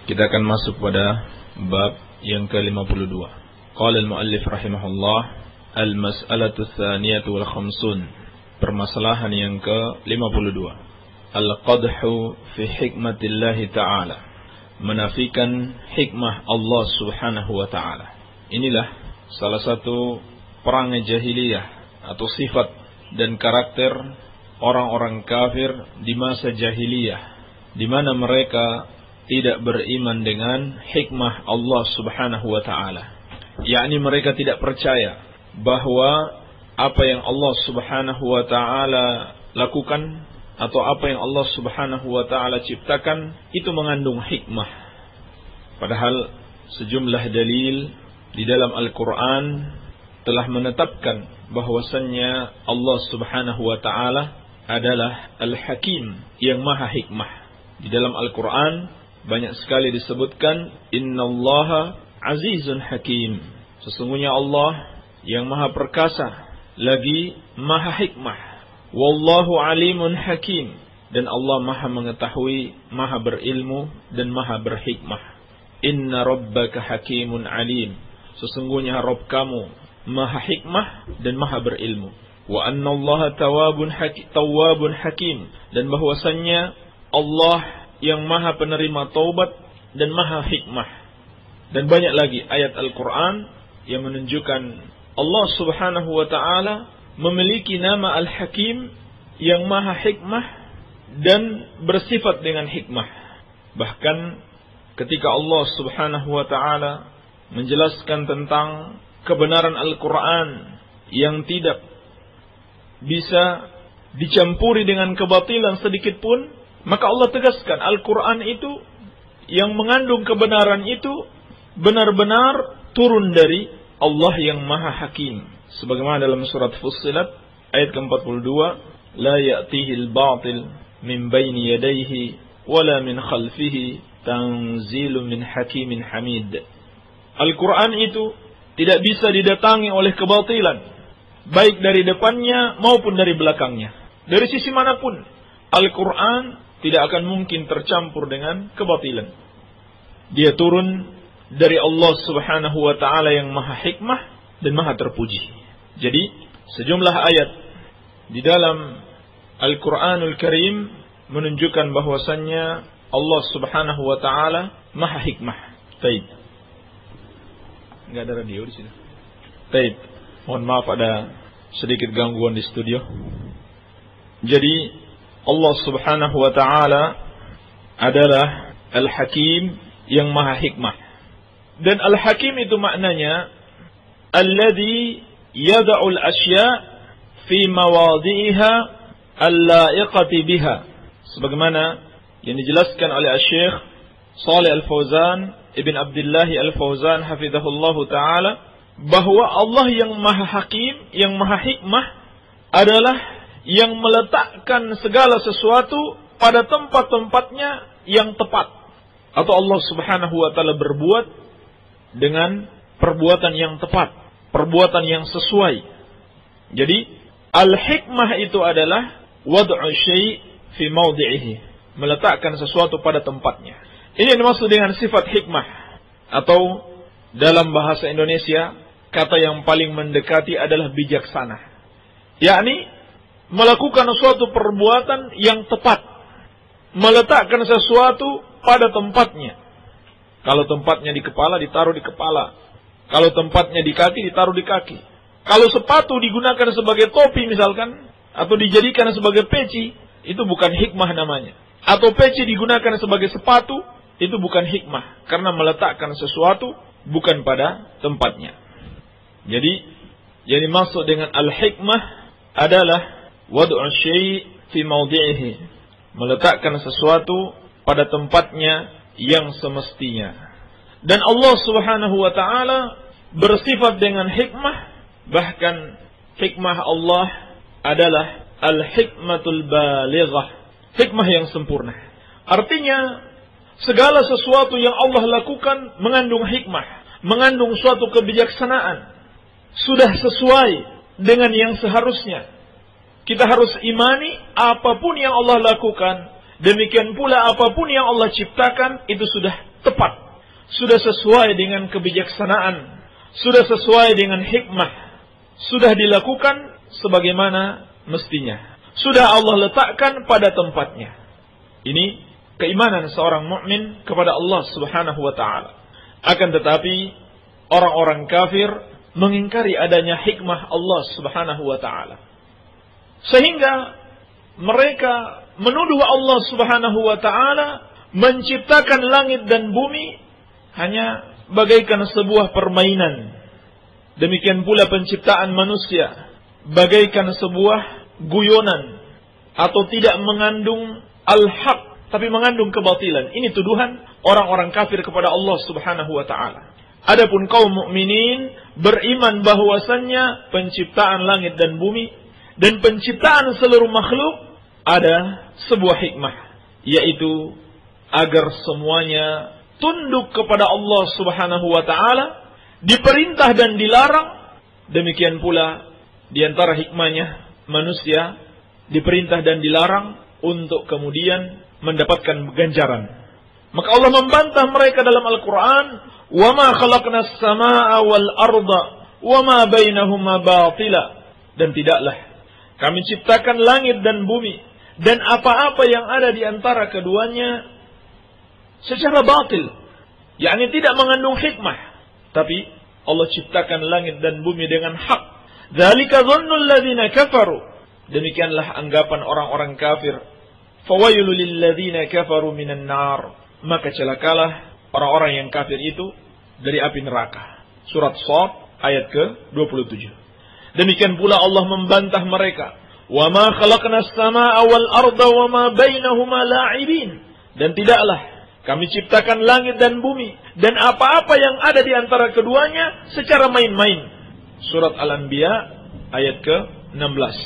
Kita akan masuk pada bab yang ke-52. Qala al-muallif rahimahullah, al-mas'alatu tsaniyatu wal khamsun. Permasalahan yang ke-52. Al-qadhu fi hikmatillahi ta'ala. Menafikan hikmah Allah Subhanahu wa ta'ala. Inilah salah satu perangai jahiliyah atau sifat dan karakter orang-orang kafir di masa jahiliyah, di mana mereka tidak beriman dengan hikmah Allah Subhanahu wa ta'ala. Yakni mereka tidak percaya bahwa apa yang Allah Subhanahu wa ta'ala lakukan atau apa yang Allah Subhanahu wa ta'ala ciptakan itu mengandung hikmah. Padahal sejumlah dalil di dalam Al-Quran telah menetapkan bahwasannya Allah Subhanahu wa ta'ala adalah Al-Hakim yang maha hikmah. Di dalam Al-Quran banyak sekali disebutkan innallaha azizun hakim. Sesungguhnya Allah yang maha perkasa lagi maha hikmah. Wallahu alimun hakim. Dan Allah maha mengetahui, maha berilmu dan maha berhikmah. Inna rabbaka hakimun alim. Sesungguhnya Rabb kamu maha hikmah dan maha berilmu. Wa annallaha tawwabun hakim. Dan bahwasannya Allah yang maha penerima taubat dan maha hikmah. Dan banyak lagi ayat Al-Quran yang menunjukkan Allah Subhanahu wa ta'ala memiliki nama Al-Hakim yang maha hikmah dan bersifat dengan hikmah. Bahkan ketika Allah Subhanahu wa ta'ala menjelaskan tentang kebenaran Al-Quran yang tidak bisa dicampuri dengan kebatilan sedikit pun, maka Allah tegaskan Al-Quran itu yang mengandung kebenaran itu benar-benar turun dari Allah yang maha hakim. Sebagaimana dalam surat Fussilat ayat ke-42, la ya'tihil batil min baini yadayhi wala min khalfihi tanzilun min hakimin hamid. Al-Quran itu tidak bisa didatangi oleh kebatilan, baik dari depannya maupun dari belakangnya. Dari sisi manapun Al-Quran tidak akan mungkin tercampur dengan kebatilan. Dia turun dari Allah Subhanahu wa ta'ala yang maha hikmah dan maha terpuji. Jadi sejumlah ayat di dalam Al-Quranul Karim menunjukkan bahwasannya Allah Subhanahu wa ta'ala maha hikmah. Taib. Enggak ada radio di sini. Taib. Mohon maaf ada sedikit gangguan di studio. Jadi Allah Subhanahu wa ta'ala adalah Al-Hakim yang maha hikmah. Dan Al-Hakim itu maknanya alladhi yada'ul asya' fi mawadhi'iha al-la'iqati biha. Sebagaimana yang dijelaskan oleh Syekh Shalih Al-Fauzan Ibn Abdullah Al-Fauzan hafizahullahu ta'ala, bahwa Allah yang maha hakim, yang maha hikmah adalah yang meletakkan segala sesuatu pada tempat-tempatnya yang tepat. Atau Allah Subhanahu wa ta'ala berbuat dengan perbuatan yang tepat, perbuatan yang sesuai. Jadi al-hikmah itu adalah wad'u syai' fi mawdi'ihi, meletakkan sesuatu pada tempatnya. Ini yang dimaksud dengan sifat hikmah. Atau dalam bahasa Indonesia kata yang paling mendekati adalah bijaksana. Yakni melakukan suatu perbuatan yang tepat, meletakkan sesuatu pada tempatnya. Kalau tempatnya di kepala, ditaruh di kepala. Kalau tempatnya di kaki, ditaruh di kaki. Kalau sepatu digunakan sebagai topi misalkan, atau dijadikan sebagai peci, itu bukan hikmah namanya. Atau peci digunakan sebagai sepatu, itu bukan hikmah, karena meletakkan sesuatu bukan pada tempatnya. Jadi yang dimaksud dengan al-hikmah adalah wad'u syai' fi mawdi'ihi, meletakkan sesuatu pada tempatnya yang semestinya. Dan Allah Subhanahu wa ta'ala bersifat dengan hikmah, bahkan hikmah Allah adalah al-hikmatul balighah, hikmah yang sempurna. Artinya segala sesuatu yang Allah lakukan mengandung hikmah, mengandung suatu kebijaksanaan, sudah sesuai dengan yang seharusnya. Kita harus imani apapun yang Allah lakukan, demikian pula apapun yang Allah ciptakan itu sudah tepat, sudah sesuai dengan kebijaksanaan, sudah sesuai dengan hikmah, sudah dilakukan sebagaimana mestinya, sudah Allah letakkan pada tempatnya. Ini keimanan seorang mukmin kepada Allah Subhanahu wa taala. Akan tetapi orang-orang kafir mengingkari adanya hikmah Allah Subhanahu wa taala, sehingga mereka menuduh Allah Subhanahu wa taala menciptakan langit dan bumi hanya bagaikan sebuah permainan. Demikian pula penciptaan manusia bagaikan sebuah guyonan atau tidak mengandung al-haq tapi mengandung kebatilan. Ini tuduhan orang-orang kafir kepada Allah Subhanahu wa taala. Adapun kaum mukminin beriman bahwasannya penciptaan langit dan bumi dan penciptaan seluruh makhluk ada sebuah hikmah, yaitu agar semuanya tunduk kepada Allah Subhanahu wa taala, diperintah dan dilarang. Demikian pula di antara hikmahnya manusia diperintah dan dilarang untuk kemudian mendapatkan ganjaran. Maka Allah membantah mereka dalam Al-Quran, وَمَا خَلَقْنَا السَّمَاءَ وَالْأَرْضَ وَمَا بَيْنَهُمَا بَاطِلًا. Dan tidaklah kami ciptakan langit dan bumi dan apa-apa yang ada di antara keduanya secara batil, yakni tidak mengandung hikmah. Tapi Allah ciptakan langit dan bumi dengan hak. Dzalika dhannul ladzina kafaru. Demikianlah anggapan orang-orang kafir. Fawailul lil ladzina kafaru minan nar. Maka celakalah orang-orang yang kafir itu dari api neraka. Surat Shad ayat ke-27. Demikian pula Allah membantah mereka. Wa ma khalaqnas samaa'a wal arda wa ma bainahuma la'ibin. Dan tidaklah kami ciptakan langit dan bumi dan apa-apa yang ada di antara keduanya secara main-main. Surat Al-Anbiya ayat ke-16.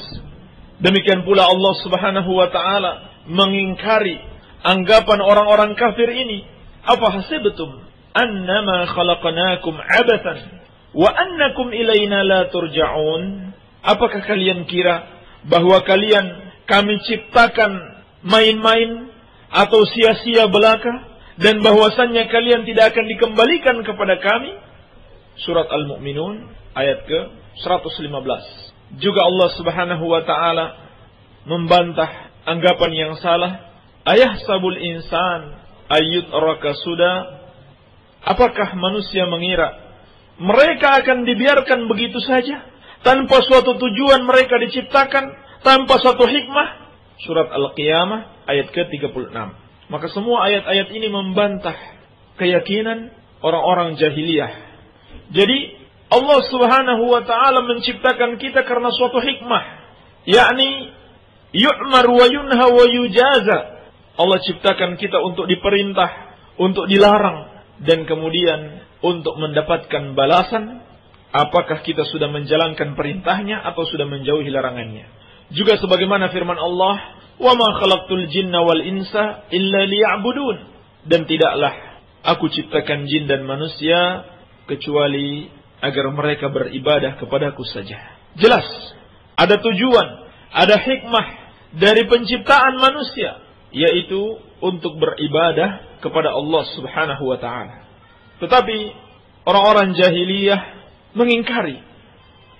Demikian pula Allah Subhanahu wa taala mengingkari anggapan orang-orang kafir ini. Apa hasibtum annama khalaqnakum abathan wa annakum ilaina la turja'un? Apakah kalian kira bahwa kami ciptakan main-main atau sia-sia belaka dan bahwasannya kalian tidak akan dikembalikan kepada kami? Surat Al-Mu'minun ayat ke-115. Juga Allah Subhanahu wa taala membantah anggapan yang salah. Ayahsabul insan ayyutraka suda. Apakah manusia mengira mereka akan dibiarkan begitu saja tanpa suatu tujuan mereka diciptakan, tanpa suatu hikmah? Surat Al-Qiyamah ayat ke-36. Maka semua ayat-ayat ini membantah keyakinan orang-orang jahiliyah. Jadi Allah Subhanahu wa taala menciptakan kita karena suatu hikmah, yakni yu'mar wa yunha wa yujaza. Allah ciptakan kita untuk diperintah, untuk dilarang, dan kemudian untuk mendapatkan balasan apakah kita sudah menjalankan perintahnya atau sudah menjauhi larangannya. Juga sebagaimana firman Allah, "Wa ma khalaqtul jinna wal insa illa liya'budun." Dan tidaklah aku ciptakan jin dan manusia kecuali agar mereka beribadah kepadaku saja. Jelas ada tujuan, ada hikmah dari penciptaan manusia, yaitu untuk beribadah kepada Allah Subhanahu wa taala. Tetapi orang-orang jahiliyah mengingkari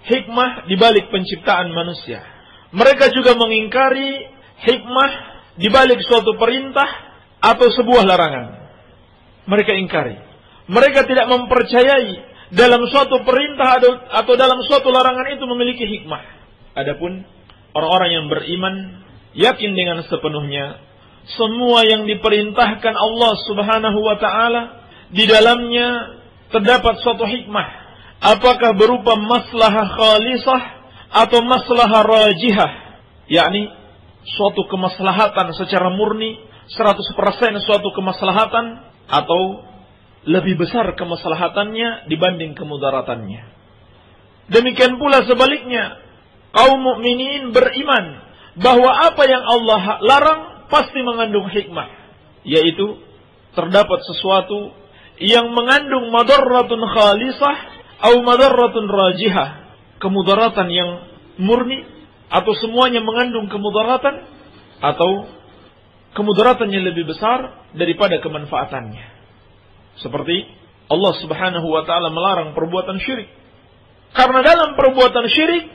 hikmah di balik penciptaan manusia. Mereka juga mengingkari hikmah di balik suatu perintah atau sebuah larangan. Mereka ingkari. Mereka tidak mempercayai dalam suatu perintah atau dalam suatu larangan itu memiliki hikmah. Adapun orang-orang yang beriman yakin dengan sepenuhnya semua yang diperintahkan Allah Subhanahu wa taala di dalamnya terdapat suatu hikmah, apakah berupa maslahah khalisah atau maslahah rajihah, yakni suatu kemaslahatan secara murni 100% suatu kemaslahatan atau lebih besar kemaslahatannya dibanding kemudaratannya. Demikian pula sebaliknya, kaum mukminin beriman bahwa apa yang Allah larang pasti mengandung hikmah, yaitu terdapat sesuatu yang mengandung madarratun khalisah atau madarratun rajihah, kemudaratan yang murni atau semuanya mengandung kemudaratan atau kemudaratan yang lebih besar daripada kemanfaatannya. Seperti Allah Subhanahu wa taala melarang perbuatan syirik. Karena dalam perbuatan syirik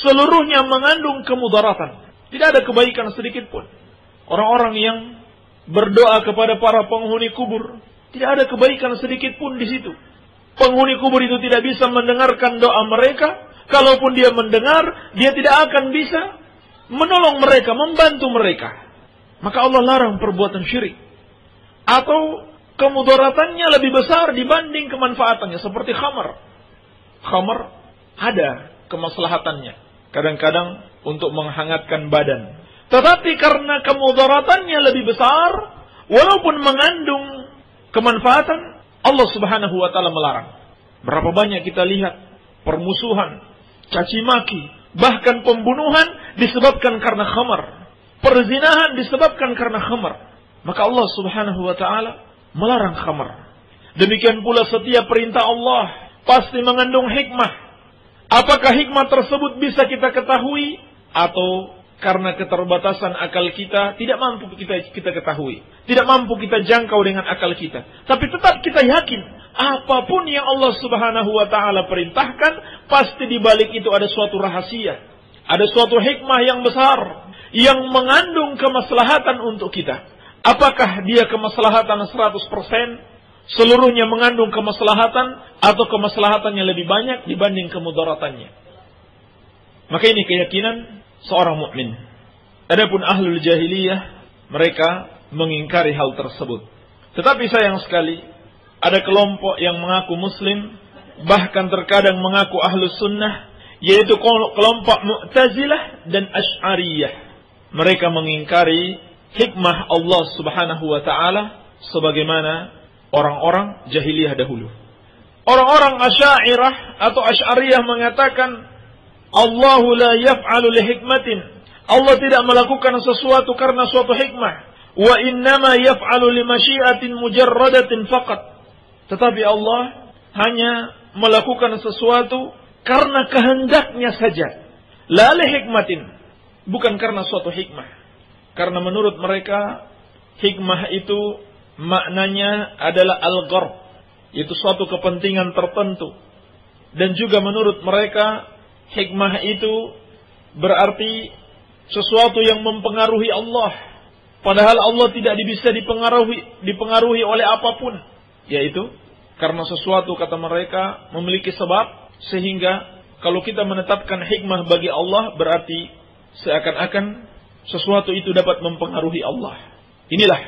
seluruhnya mengandung kemudaratan. Tidak ada kebaikan sedikit pun. Orang-orang yang berdoa kepada para penghuni kubur, tidak ada kebaikan sedikit pun di situ. Penghuni kubur itu tidak bisa mendengarkan doa mereka. Kalaupun dia mendengar, dia tidak akan bisa menolong mereka, membantu mereka. Maka Allah larang perbuatan syirik. Atau kemudaratannya lebih besar dibanding kemanfaatannya. Seperti khamar. Khamar ada kemaslahatannya. Kadang-kadang untuk menghangatkan badan. Tetapi karena kemudaratannya lebih besar, walaupun mengandung kemanfaatan, Allah Subhanahu wa taala melarang. Berapa banyak kita lihat permusuhan, caci maki, bahkan pembunuhan disebabkan karena khamar. Perzinahan disebabkan karena khamar. Maka Allah Subhanahu wa taala melarang khamar. Demikian pula setiap perintah Allah pasti mengandung hikmah. Apakah hikmah tersebut bisa kita ketahui atau karena keterbatasan akal kita tidak mampu kita ketahui, tidak mampu kita jangkau dengan akal kita. Tapi tetap kita yakin apapun yang Allah Subhanahu wa taala perintahkan, pasti di balik itu ada suatu rahasia, ada suatu hikmah yang besar yang mengandung kemaslahatan untuk kita. Apakah dia kemaslahatan 100%? Seluruhnya mengandung kemaslahatan atau kemaslahatannya lebih banyak dibanding kemudaratannya. Maka ini keyakinan seorang mukmin. Adapun ahlul jahiliyah, mereka mengingkari hal tersebut. Tetapi sayang sekali, ada kelompok yang mengaku muslim, bahkan terkadang mengaku ahlus sunnah, yaitu kelompok Mu'tazilah dan Asy'ariyah. Mereka mengingkari hikmah Allah Subhanahu wa taala sebagaimana orang-orang jahiliyah dahulu. Orang-orang Asy'ariyah atau Asy'ariyah mengatakan Allahu la yaf'alu li hikmatin. Allah tidak melakukan sesuatu karena suatu hikmah. Wa innama yaf'alu li masyiatin mujarradatin faqat. Tetapi Allah hanya melakukan sesuatu karena kehendaknya saja. La li hikmatin. Bukan karena suatu hikmah. Karena menurut mereka hikmah itu maknanya adalah al-gharb, yaitu suatu kepentingan tertentu. Dan juga menurut mereka hikmah itu berarti sesuatu yang mempengaruhi Allah. Padahal Allah tidak bisa dipengaruhi oleh apapun. Yaitu karena sesuatu, kata mereka, memiliki sebab, sehingga kalau kita menetapkan hikmah bagi Allah, berarti seakan-akan sesuatu itu dapat mempengaruhi Allah. Inilah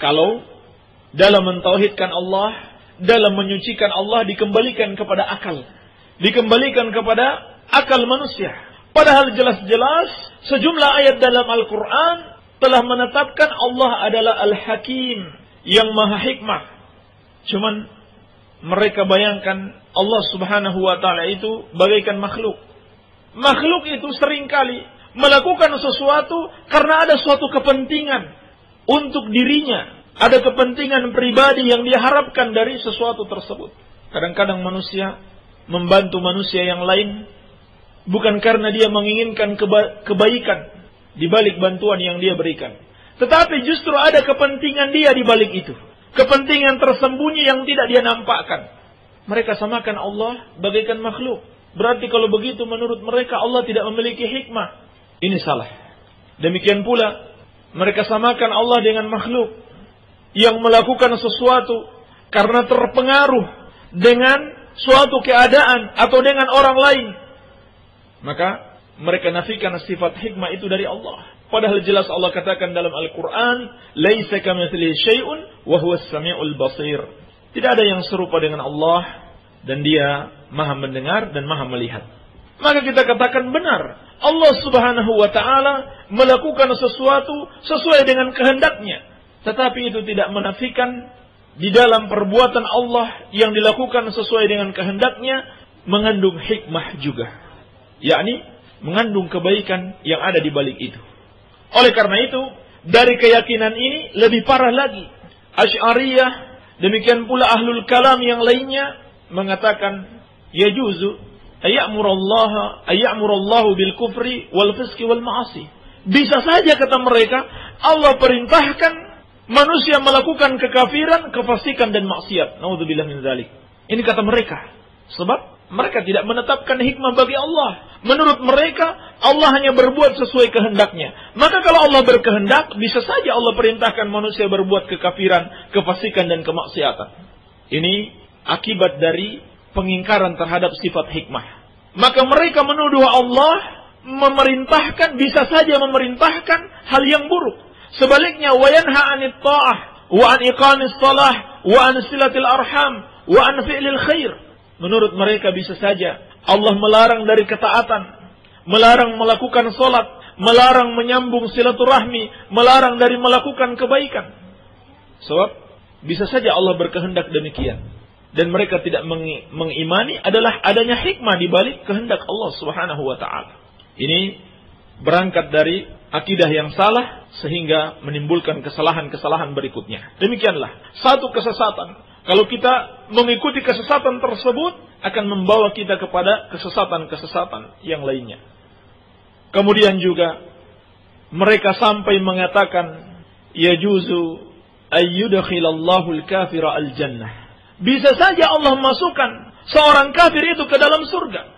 kalau dalam mentauhidkan Allah, dalam menyucikan Allah dikembalikan kepada akal. Dikembalikan kepada akal manusia. Padahal jelas-jelas sejumlah ayat dalam Al-Quran telah menetapkan Allah adalah Al-Hakim, yang maha hikmah. Cuman mereka bayangkan Allah Subhanahu wa ta'ala itu bagaikan makhluk. Makhluk itu seringkali melakukan sesuatu karena ada suatu kepentingan untuk dirinya. Ada kepentingan pribadi yang diharapkan dari sesuatu tersebut. Kadang-kadang manusia membantu manusia yang lain bukan karena dia menginginkan kebaikan di balik bantuan yang dia berikan. Tetapi justru ada kepentingan dia di balik itu. Kepentingan tersembunyi yang tidak dia nampakkan. Mereka samakan Allah bagaikan makhluk. Berarti kalau begitu menurut mereka Allah tidak memiliki hikmah. Ini salah. Demikian pula mereka samakan Allah dengan makhluk yang melakukan sesuatu karena terpengaruh dengan suatu keadaan atau dengan orang lain. Maka mereka nafikan sifat hikmah itu dari Allah. Padahal jelas Allah katakan dalam Al-Quran, "Laisa kamitslihi syai'un wa huwas sami'ul basir." Tidak ada yang serupa dengan Allah, dan Dia Maha mendengar dan Maha melihat. Maka kita katakan benar, Allah Subhanahu wa taala melakukan sesuatu sesuai dengan kehendaknya. Tetapi itu tidak menafikan di dalam perbuatan Allah yang dilakukan sesuai dengan kehendaknya mengandung hikmah juga. Yakni mengandung kebaikan yang ada di balik itu. Oleh karena itu, dari keyakinan ini lebih parah lagi. Asy'ariyah, demikian pula ahlul kalam yang lainnya mengatakan yajuzu ayya'murallahu bil kufri wal fisqi wal ma'asi. Bisa saja kata mereka Allah perintahkan manusia melakukan kekafiran, kefasikan dan maksiat. Naudzubillah min dzalik. Ini kata mereka. Sebab mereka tidak menetapkan hikmah bagi Allah. Menurut mereka, Allah hanya berbuat sesuai kehendaknya. Maka kalau Allah berkehendak, bisa saja Allah perintahkan manusia berbuat kekafiran, kefasikan dan kemaksiatan. Ini akibat dari pengingkaran terhadap sifat hikmah. Maka mereka menuduh Allah memerintahkan, bisa saja memerintahkan hal yang buruk. Sebaliknya, wa yanha 'anit tha'ah wa 'an iqamis shalah wa 'an silatil arham wa 'an fi'lil khair. Menurut mereka bisa saja Allah melarang dari ketaatan, melarang melakukan salat, melarang menyambung silaturahmi, melarang dari melakukan kebaikan. Sebab bisa saja Allah berkehendak demikian. Dan mereka tidak mengimani adalah adanya hikmah di balik kehendak Allah Subhanahu wa taala. Ini berangkat dari akidah yang salah sehingga menimbulkan kesalahan-kesalahan berikutnya. Demikianlah satu kesesatan. Kalau kita mengikuti kesesatan tersebut akan membawa kita kepada kesesatan-kesesatan yang lainnya. Kemudian juga mereka sampai mengatakan yajuzu ayyudkhilallahu al-kafira al-jannah. Bisa saja Allah masukkan seorang kafir itu ke dalam surga.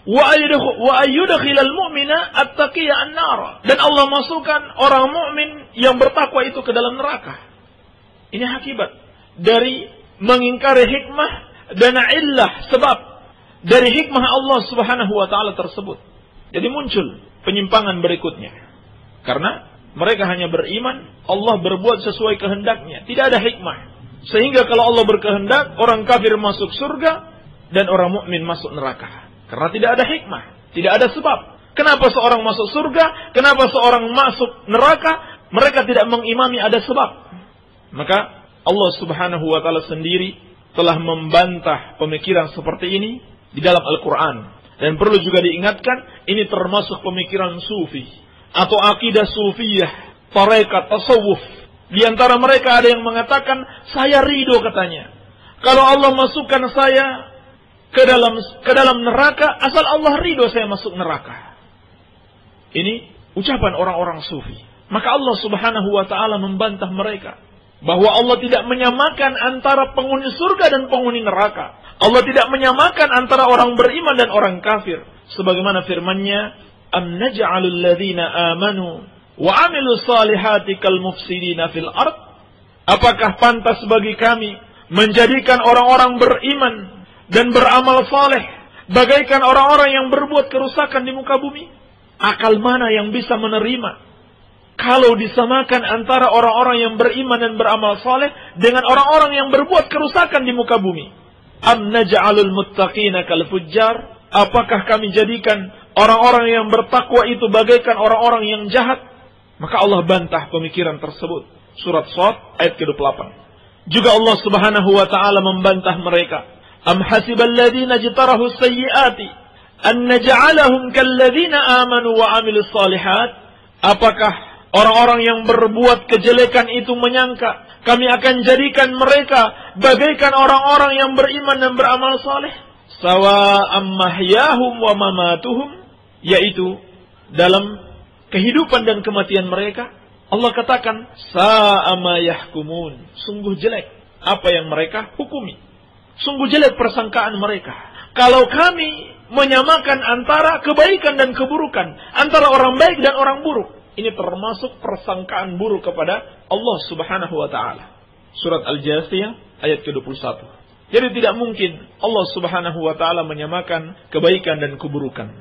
Wa ayyudkhilal mu'mina at-taqiyya an-nar. Dan Allah masukkan orang mukmin yang bertakwa itu ke dalam neraka. Ini akibat dari mengingkari hikmah dan illah, sebab dari hikmah Allah Subhanahu wa taala tersebut. Jadi muncul penyimpangan berikutnya. Karena mereka hanya beriman Allah berbuat sesuai kehendaknya, tidak ada hikmah. Sehingga kalau Allah berkehendak, orang kafir masuk surga dan orang mukmin masuk neraka. Karena tidak ada hikmah, tidak ada sebab. Kenapa seorang masuk surga, kenapa seorang masuk neraka? Mereka tidak mengimami ada sebab. Maka Allah Subhanahu wa taala sendiri telah membantah pemikiran seperti ini di dalam Al-Quran. Dan perlu juga diingatkan, ini termasuk pemikiran sufi atau akidah sufiyah, tarekat, tasawuf. Di antara mereka ada yang mengatakan, saya ridho katanya, kalau Allah masukkan saya ke dalam neraka, asal Allah ridho saya masuk neraka. Ini ucapan orang-orang sufi. Maka Allah Subhanahu wa taala membantah mereka bahwa Allah tidak menyamakan antara penghuni surga dan penghuni neraka. Allah tidak menyamakan antara orang beriman dan orang kafir. Sebagaimana firman-Nya, "Am naj'alul ladzina amanu wa 'amilus salihati kal mufsidina fil ard?" Apakah pantas bagi kami menjadikan orang-orang beriman dan beramal saleh bagaikan orang-orang yang berbuat kerusakan di muka bumi? Akal mana yang bisa menerima kalau disamakan antara orang-orang yang beriman dan beramal saleh dengan orang-orang yang berbuat kerusakan di muka bumi? Am naj'alul muttaqina kal fujjar? Apakah kami jadikan orang-orang yang bertakwa itu bagaikan orang-orang yang jahat? Maka Allah bantah pemikiran tersebut. Surat Shad ayat ke-28. Juga Allah Subhanahu wa taala membantah mereka. Am hasibal ladzina jtarahu sayyiati an naj'alahum kal ladzina amanu wa 'amilus shalihat? Apakah orang-orang yang berbuat kejelekan itu menyangka kami akan jadikan mereka bagaikan orang-orang yang beriman dan beramal saleh? Sawa'am mahyahum wa mamatuhum, yaitu dalam kehidupan dan kematian mereka. Allah katakan, sa'a ma yahkumun. Sungguh jelek apa yang mereka hukumi. Sungguh jelek persangkaan mereka. Kalau kami menyamakan antara kebaikan dan keburukan, antara orang baik dan orang buruk, ini termasuk persangkaan buruk kepada Allah Subhanahu wa taala. Surat Al-Jasiyah ayat ke-21. Jadi tidak mungkin Allah Subhanahu wa taala menyamakan kebaikan dan keburukan.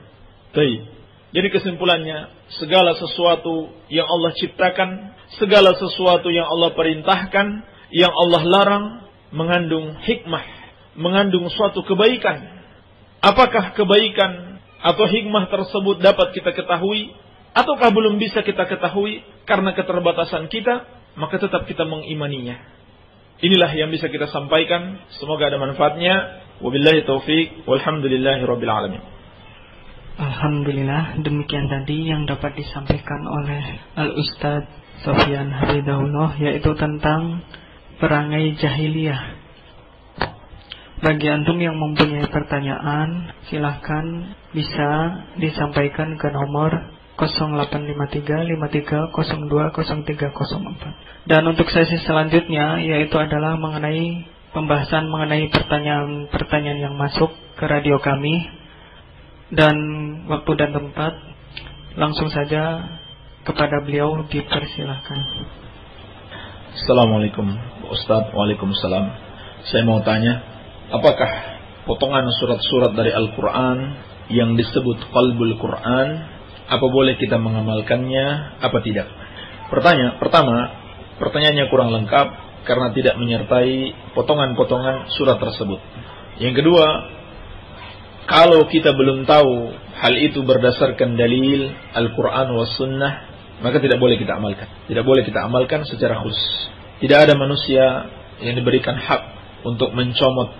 Baik. Jadi kesimpulannya, segala sesuatu yang Allah ciptakan, segala sesuatu yang Allah perintahkan, yang Allah larang, mengandung hikmah, mengandung suatu kebaikan. Apakah kebaikan atau hikmah tersebut dapat kita ketahui ataukah belum bisa kita ketahui karena keterbatasan kita, maka tetap kita mengimaninya. Inilah yang bisa kita sampaikan. Semoga ada manfaatnya. Wabillahi taufiq. Walhamdulillahirabbil alamin. Alhamdulillah, demikian tadi yang dapat disampaikan oleh Al-Ustadz Sofyan Hafizahullah, yaitu tentang perangai jahiliyah. Bagi antum yang mempunyai pertanyaan, silahkan bisa disampaikan ke nomor 0853 5302 0304. Dan untuk sesi selanjutnya yaitu adalah pembahasan mengenai pertanyaan-pertanyaan yang masuk ke radio kami. Dan waktu dan tempat langsung saja kepada beliau dipersilahkan. Assalamualaikum Ustaz. Waalaikumsalam. Saya mau tanya, apakah potongan surat-surat dari Al-Quran yang disebut qalbul Quran, apa boleh kita mengamalkannya, apa tidak? Pertama, pertanyaannya kurang lengkap karena tidak menyertai potongan-potongan surat tersebut. Yang kedua, kalau kita belum tahu hal itu berdasarkan dalil Al-Quran was Sunnah, maka tidak boleh kita amalkan. Tidak boleh kita amalkan secara khusus. Tidak ada manusia yang diberikan hak untuk mencomot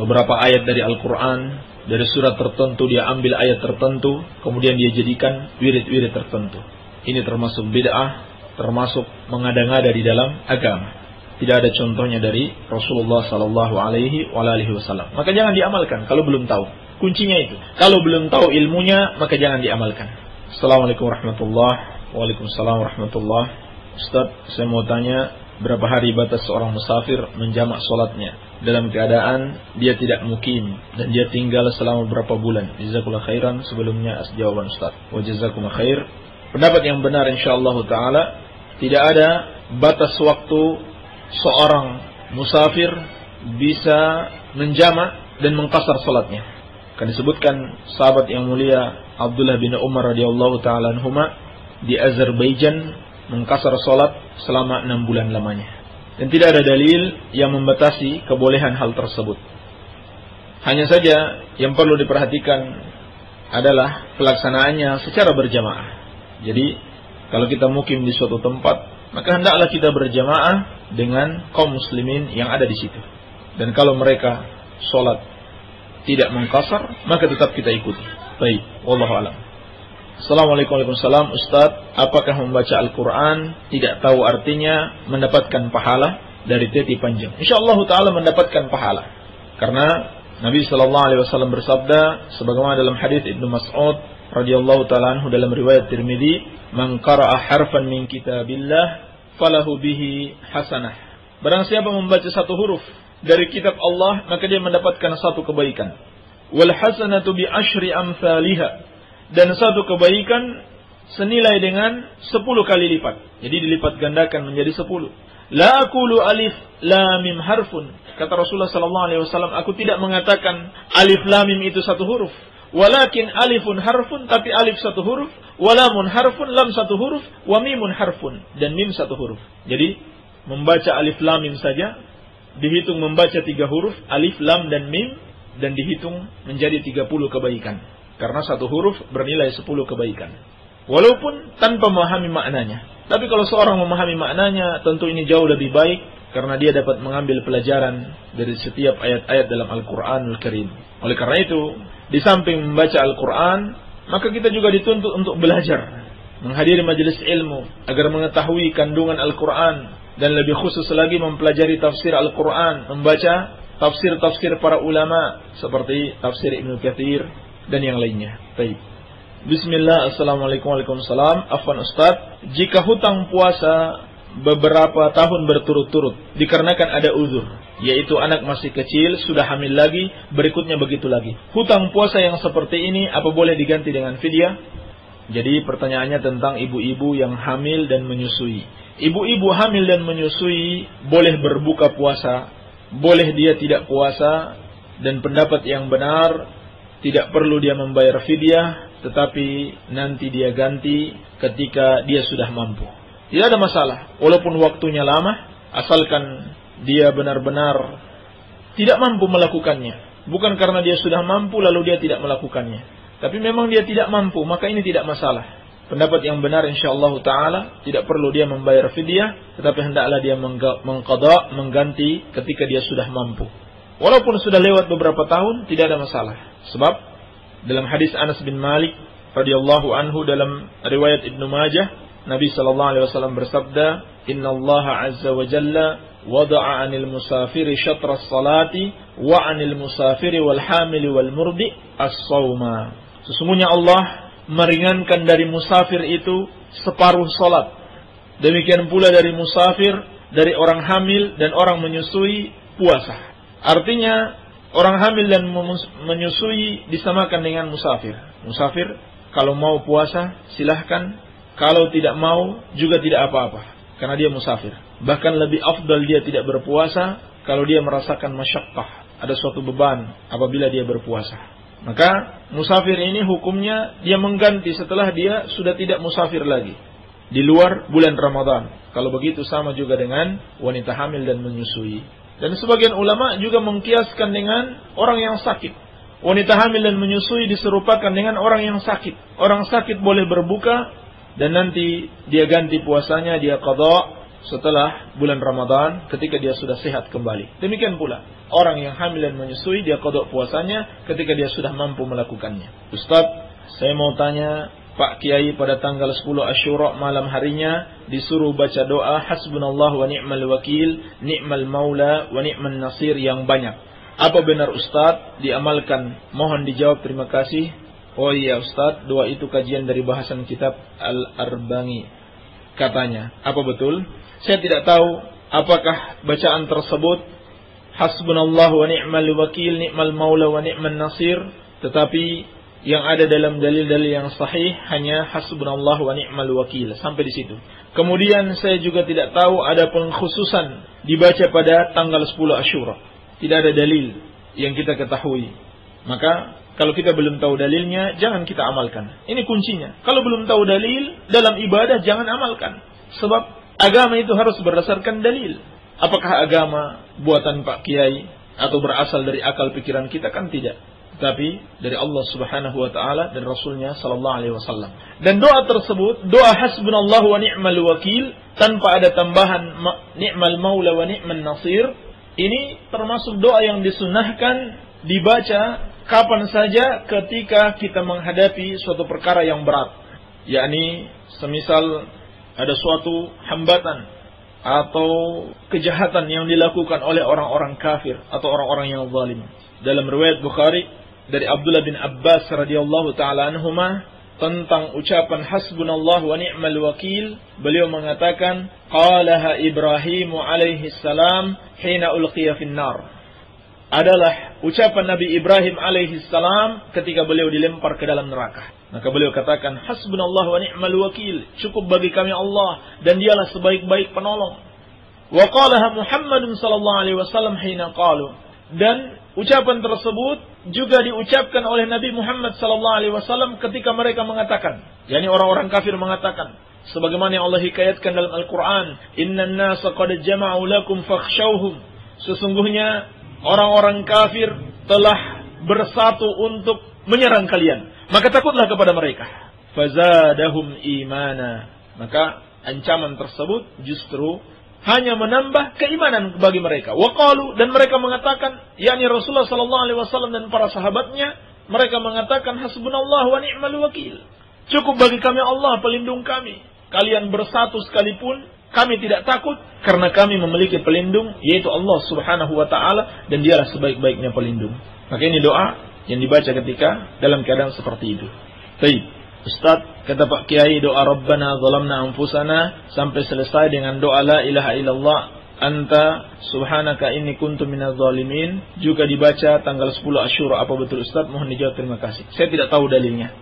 beberapa ayat dari Al-Quran, dari surat tertentu dia ambil ayat tertentu, kemudian dia jadikan wirid-wirid tertentu. Ini termasuk bid'ah, termasuk mengada-ngada di dalam agama. Tidak ada contohnya dari Rasulullah sallallahu alaihi wasallam. Maka jangan diamalkan kalau belum tahu. Kuncinya itu. Kalau belum tahu ilmunya, maka jangan diamalkan. Assalamualaikum warahmatullahi wabarakatuh. Waalaikumsalam warahmatullahi wabarakatuh. Ustaz, saya mau tanya, berapa hari batas seorang musafir menjamak sholatnya dalam keadaan dia tidak mukim dan dia tinggal selama berapa bulan? Jazakallahu khairan. Sebelumnya jawaban Ustaz. Wa jazakumullah khair. Pendapat yang benar insyaallah taala, tidak ada batas waktu seorang musafir bisa menjamak dan mengqasar salatnya. Kan disebutkan sahabat yang mulia Abdullah bin Umar radhiyallahu taala anhuma di Azerbaijan mengqasar salat selama 6 bulan lamanya. Dan tidak ada dalil yang membatasi kebolehan hal tersebut. Hanya saja yang perlu diperhatikan adalah pelaksanaannya secara berjamaah. Jadi kalau kita mukim di suatu tempat, maka hendaklah kita berjamaah dengan kaum muslimin yang ada di situ. Dan kalau mereka sholat tidak mengqasar, maka tetap kita ikuti. Baik, wallahu a'lam. Assalamualaikum warahmatullahi wabarakatuh. Ustaz, apakah membaca Al-Quran tidak tahu artinya mendapatkan pahala dari teti panjang? InsyaAllah ta'ala mendapatkan pahala. Karena Nabi SAW bersabda, sebagaimana dalam hadis Ibnu Mas'ud radhiyallahu ta'ala anhu dalam riwayat Tirmidzi, man qara'a harfan min kitabillah falahu bihi hasanah. Barang siapa membaca satu huruf dari kitab Allah, maka dia mendapatkan satu kebaikan. Wal hasanatu bi asyri amsalihha. Dan satu kebaikan senilai dengan 10 kali lipat. Jadi dilipat gandakan menjadi 10. La aqulu alif lam mim harfun. Kata Rasulullah sallallahu alaihi wasallam, aku tidak mengatakan alif lam mim itu satu huruf. Walakin alifun harfun, tapi alif satu huruf, walamun harfun, lam satu huruf, wa mimun harfun, dan mim satu huruf. Jadi membaca alif lam mim saja dihitung membaca 3 huruf, alif lam dan mim, dan dihitung menjadi 30 kebaikan. Karena satu huruf bernilai 10 kebaikan. Walaupun tanpa memahami maknanya. Tapi kalau seorang memahami maknanya, tentu ini jauh lebih baik. Karena dia dapat mengambil pelajaran dari setiap ayat-ayat dalam Al-Quranul Karim. Oleh karena itu, di samping membaca Al-Quran, maka kita juga dituntut untuk belajar. Menghadiri majelis ilmu, agar mengetahui kandungan Al-Quran. Dan lebih khusus lagi mempelajari tafsir Al-Quran. Membaca tafsir-tafsir para ulama. Seperti tafsir Ibnu Katsir dan yang lainnya. Baik. Bismillah, assalamualaikum warahmatullahi wabarakatuh. Afwan Ustaz, jika hutang puasa beberapa tahun berturut-turut dikarenakan ada uzur, yaitu anak masih kecil, sudah hamil lagi, berikutnya begitu lagi, hutang puasa yang seperti ini apa boleh diganti dengan fidyah? Jadi pertanyaannya tentang ibu-ibu yang hamil dan menyusui. Ibu-ibu hamil dan menyusui boleh berbuka puasa, boleh dia tidak puasa, dan pendapat yang benar tidak perlu dia membayar fidyah, tetapi nanti dia ganti ketika dia sudah mampu. Tidak ada masalah, walaupun waktunya lama, asalkan dia benar-benar tidak mampu melakukannya. Bukan karena dia sudah mampu lalu dia tidak melakukannya. Tapi memang dia tidak mampu, maka ini tidak masalah. Pendapat yang benar insyaallah ta'ala, tidak perlu dia membayar fidyah, tetapi hendaklah dia mengqadha, mengganti ketika dia sudah mampu. Walaupun sudah lewat beberapa tahun, tidak ada masalah. Sebab dalam hadis Anas bin Malik radhiyallahu anhu dalam riwayat Ibnu Majah, Nabi sallallahu alaihi wasallam bersabda, "Innallaha 'azza wa jalla wada'a 'anil musafiri syatra as-salati wa 'anil musafiri wal hamili wal murdi as-shauma." Sesungguhnya Allah meringankan dari musafir itu separuh salat. Demikian pula dari musafir, dari orang hamil dan orang menyusui puasa. Artinya orang hamil dan menyusui disamakan dengan musafir. Musafir kalau mau puasa silahkan, kalau tidak mau juga tidak apa-apa, karena dia musafir. Bahkan lebih afdal dia tidak berpuasa kalau dia merasakan masyaqqah, ada suatu beban apabila dia berpuasa. Maka musafir ini hukumnya dia mengganti setelah dia sudah tidak musafir lagi di luar bulan Ramadan. Kalau begitu sama juga dengan wanita hamil dan menyusui. Dan sebagian ulama juga mengkiaskan dengan orang yang sakit. Wanita hamil dan menyusui diserupakan dengan orang yang sakit. Orang sakit boleh berbuka dan nanti dia ganti puasanya, dia qadha setelah bulan Ramadan ketika dia sudah sehat kembali. Demikian pula orang yang hamil dan menyusui, dia qadha puasanya ketika dia sudah mampu melakukannya. Ustaz, saya mau tanya, Pak Kiai pada tanggal 10 Asyura malam harinya disuruh baca doa hasbunallahu wa ni'mal wakil, ni'mal maula wa ni'man nasir yang banyak. Apa benar Ustaz? Diamalkan. Mohon dijawab, terima kasih. Oh iya Ustaz, doa itu kajian dari bahasan kitab Al-Arbangi katanya. Apa betul? Saya tidak tahu apakah bacaan tersebut hasbunallahu wa ni'mal wakil, ni'mal maula wa ni'man nasir, tetapi yang ada dalam dalil-dalil yang sahih hanya hasbunallahu wa ni'mal wakil, sampai di situ. Kemudian saya juga tidak tahu ada pengkhususan dibaca pada tanggal 10 Asyura. Tidak ada dalil yang kita ketahui. Maka kalau kita belum tahu dalilnya, jangan kita amalkan. Ini kuncinya. Kalau belum tahu dalil dalam ibadah, jangan amalkan. Sebab agama itu harus berdasarkan dalil. Apakah agama buatan Pak Kiai atau berasal dari akal pikiran kita? Kan tidak. Tapi dari Allah Subhanahu wa taala dan Rasulnya sallallahu alaihi wasallam. Dan doa tersebut, doa hasbunallahu wa ni'mal wakil, tanpa ada tambahan ni'mal maula wa ni'man nasir, ini termasuk doa yang disunahkan dibaca kapan saja ketika kita menghadapi suatu perkara yang berat. Yakni semisal ada suatu hambatan atau kejahatan yang dilakukan oleh orang-orang kafir atau orang-orang yang zalim. Dalam riwayat Bukhari dari Abdullah bin Abbas radhiyallahu taala anhuma tentang ucapan hasbunallahu wa ni'mal wakil, beliau mengatakan qalaha Ibrahim alaihi salam hina ulqiya finnar. Adalah ucapan Nabi Ibrahim alaihi salam ketika beliau dilempar ke dalam neraka. Maka beliau katakan hasbunallahu wa ni'mal wakil, cukup bagi kami Allah dan dialah sebaik-baik penolong. Wa qalaha Muhammadun sallallahu alaihi wasallam hina qalu, dan ucapan tersebut juga diucapkan oleh Nabi Muhammad sallallahu alaihi wasallam ketika mereka mengatakan, yakni orang-orang kafir mengatakan, sebagaimana yang Allah hikayatkan dalam Al-Qur'an, innan nasa qad jama'u lakum fakhshawhum, sesungguhnya orang-orang kafir telah bersatu untuk menyerang kalian, maka takutlah kepada mereka. Fazadahum imana, maka ancaman tersebut justru hanya menambah keimanan bagi mereka. Waqalu, dan mereka mengatakan, yakni Rasulullah sallallahu alaihi wasallam dan para sahabatnya, mereka mengatakan hasbunallahu wa ni'mal wakil. Cukup bagi kami Allah pelindung kami. Kalian bersatu sekalipun kami tidak takut karena kami memiliki pelindung yaitu Allah Subhanahu wa taala dan dialah sebaik-baiknya pelindung. Maka ini doa yang dibaca ketika dalam keadaan seperti itu. Baik. Ustaz, kata Pak Kiai, doa Rabbana zalamna anfusana sampai selesai dengan doa la ilaha illallah anta subhanaka inni kuntu minaz zalimin juga dibaca tanggal 10 Asyura. Apa betul Ustaz? Mohon dijawab, terima kasih. Saya tidak tahu dalilnya.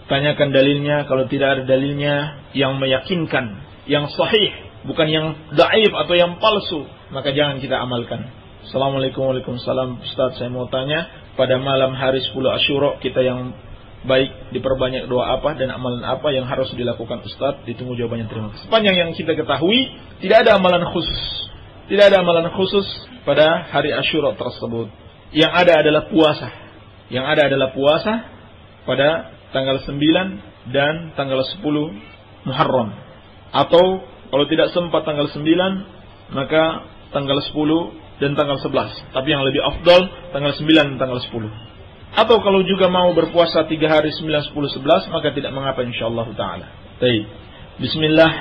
Tanyakan dalilnya. Kalau tidak ada dalilnya yang meyakinkan, yang sahih, bukan yang dhaif atau yang palsu, maka jangan kita amalkan. Assalamualaikum warahmatullahi wabarakatuh. Ustaz, saya mau tanya, pada malam hari 10 Asyura kita yang baik diperbanyak doa apa dan amalan apa yang harus dilakukan Ustaz? Ditunggu jawabannya, terima kasih. Sepanjang yang kita ketahui, tidak ada amalan khusus. Tidak ada amalan khusus pada hari Asyura tersebut. Yang ada adalah puasa. Yang ada adalah puasa pada tanggal 9 dan tanggal 10 Muharram. Atau kalau tidak sempat tanggal 9, maka tanggal 10 dan tanggal 11. Tapi yang lebih afdal tanggal 9 dan tanggal 10. Atau kalau juga mau berpuasa 3 hari 9, 10, 11, maka tidak mengapa insyaallah ta'ala. Baik. Bismillah,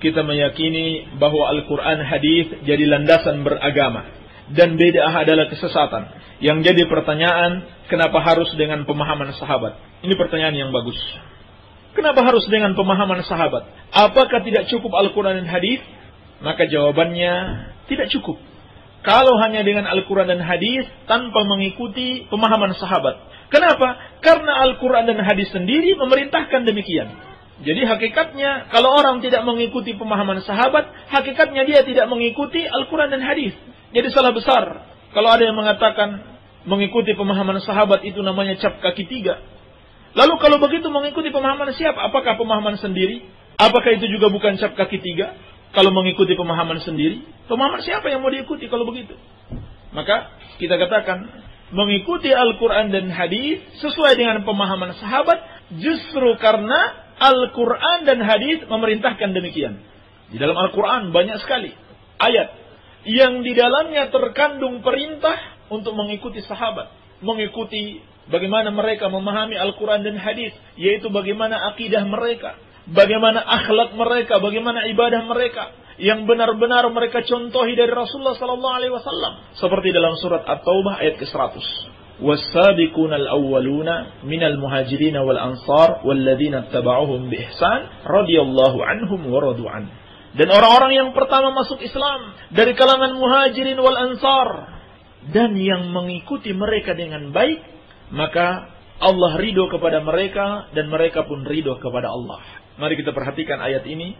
kita meyakini bahwa Al-Quran hadis jadi landasan beragama. Dan bid'ah adalah kesesatan. Yang jadi pertanyaan, kenapa harus dengan pemahaman sahabat? Ini pertanyaan yang bagus. Kenapa harus dengan pemahaman sahabat? Apakah tidak cukup Al-Quran dan hadis? Maka jawabannya tidak cukup. Kalau hanya dengan Al-Quran dan hadis tanpa mengikuti pemahaman sahabat. Kenapa? Karena Al-Quran dan hadis sendiri memerintahkan demikian. Jadi hakikatnya kalau orang tidak mengikuti pemahaman sahabat, hakikatnya dia tidak mengikuti Al-Quran dan hadis. Jadi salah besar kalau ada yang mengatakan mengikuti pemahaman sahabat itu namanya cap kaki tiga. Lalu kalau begitu mengikuti pemahaman siapa? Apakah pemahaman sendiri? Apakah itu juga bukan cap kaki tiga? Kalau mengikuti pemahaman sendiri, pemahaman siapa yang mau diikuti kalau begitu? Maka kita katakan mengikuti Al-Quran dan hadis sesuai dengan pemahaman sahabat justru karena Al-Quran dan hadis memerintahkan demikian. Di dalam Al-Quran banyak sekali ayat yang di dalamnya terkandung perintah untuk mengikuti sahabat, mengikuti bagaimana mereka memahami Al-Quran dan hadis, yaitu bagaimana akidah mereka, bagaimana akhlak mereka, bagaimana ibadah mereka yang benar-benar mereka contohi dari Rasulullah sallallahu alaihi wasallam. Seperti dalam surat At-Taubah ayat ke-100. Was-sabiquna al-awwaluna minal muhajirin wal ansar walladzina ittaba'uhum bi ihsan radhiyallahu anhum wa radu an. Dan orang-orang yang pertama masuk Islam dari kalangan muhajirin wal ansar dan yang mengikuti mereka dengan baik, maka Allah ridho kepada mereka dan mereka pun ridho kepada Allah. Mari kita perhatikan ayat ini.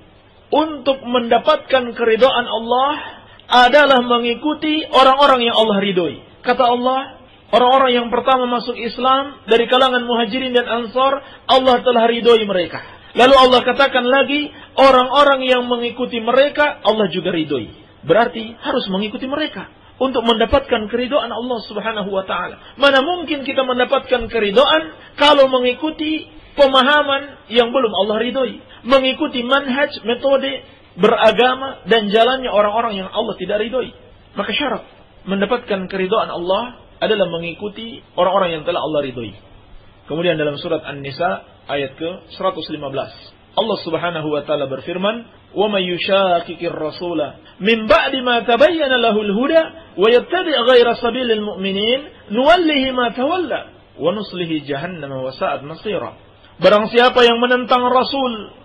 Untuk mendapatkan keridhaan Allah adalah mengikuti orang-orang yang Allah ridhoi. Kata Allah, orang-orang yang pertama masuk Islam dari kalangan muhajirin dan ansar, Allah telah ridhoi mereka. Lalu Allah katakan lagi, orang-orang yang mengikuti mereka, Allah juga ridhoi. Berarti harus mengikuti mereka untuk mendapatkan keridhaan Allah Subhanahu wa taala. Mana mungkin kita mendapatkan keridhaan kalau mengikuti pemahaman yang belum Allah ridhoi, mengikuti manhaj, metode beragama dan jalannya orang-orang yang Allah tidak ridhoi. Maka syarat mendapatkan keridhaan Allah adalah mengikuti orang-orang yang telah Allah ridhoi. Kemudian dalam surat An-Nisa ayat ke-115, Allah Subhanahu wa taala berfirman, "Wa may yushaqiqir rasula min ba'di ma tabayyana lahul huda wa yattabi' ghayra sabilil mu'minin nuwallihi ma tawalla wa nuslihi jahannama wa sa'at masira." Barang siapa yang menentang Rasul